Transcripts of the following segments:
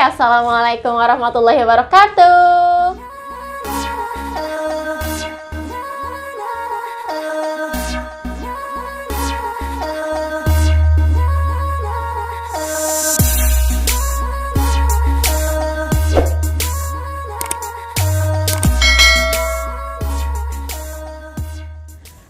Assalamualaikum warahmatullahi wabarakatuh.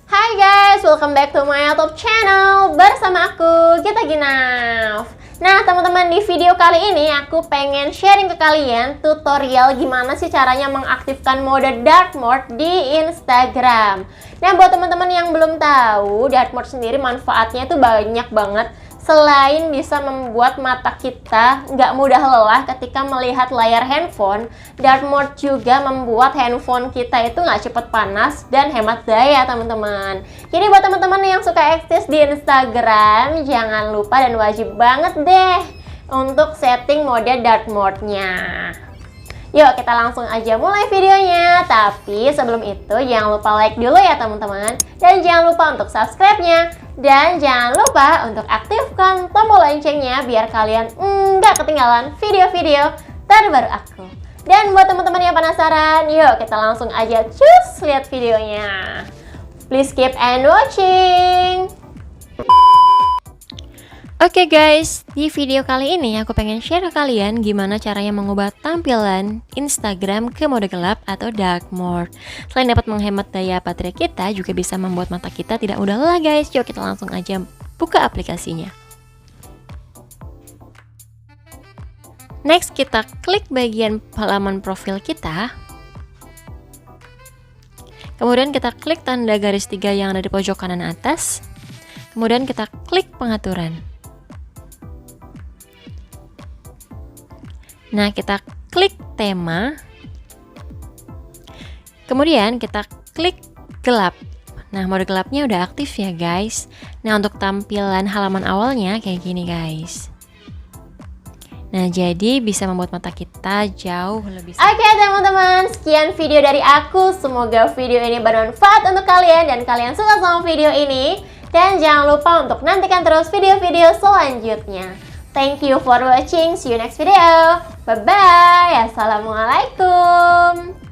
Hai guys, welcome back to my YouTube channel. Bersama aku, Gita Ginaf. Nah teman-teman, di video kali ini aku pengen sharing ke kalian tutorial gimana sih caranya mengaktifkan mode dark mode di Instagram. Nah buat teman-teman yang belum tahu, dark mode sendiri manfaatnya itu banyak banget. Selain bisa membuat mata kita nggak mudah lelah ketika melihat layar handphone, dark mode juga membuat handphone kita itu nggak cepet panas dan hemat daya teman-teman. Jadi buat teman-teman yang suka eksis di Instagram, jangan lupa dan wajib banget deh untuk setting mode dark mode-nya. Yuk kita langsung aja mulai videonya. Tapi sebelum itu jangan lupa like dulu ya teman-teman. Dan jangan lupa untuk subscribe-nya. Dan jangan lupa untuk aktifkan tombol loncengnya biar kalian nggak ketinggalan video-video terbaru aku. Dan buat teman-teman yang penasaran, yuk kita langsung aja cus lihat videonya. Please keep and watching. Oke guys, di video kali ini aku pengen share ke kalian gimana caranya mengubah tampilan Instagram ke mode gelap atau dark mode. Selain dapat menghemat daya baterai kita, juga bisa membuat mata kita tidak mudah lelah guys. Yuk kita langsung aja buka aplikasinya. Next kita klik bagian halaman profil kita. Kemudian kita klik tanda garis 3 yang ada di pojok kanan atas. Kemudian kita klik pengaturan. Nah, kita klik tema. Kemudian kita klik gelap. Nah, mode gelapnya udah aktif ya, guys. Nah, untuk tampilan halaman awalnya kayak gini, guys. Nah, jadi bisa membuat mata kita jauh lebih sehat. Oke, teman-teman, sekian video dari aku. Semoga video ini bermanfaat untuk kalian dan kalian suka sama video ini. Dan jangan lupa untuk nantikan terus video-video selanjutnya. Thank you for watching. See you next video. Bye-bye. Assalamualaikum.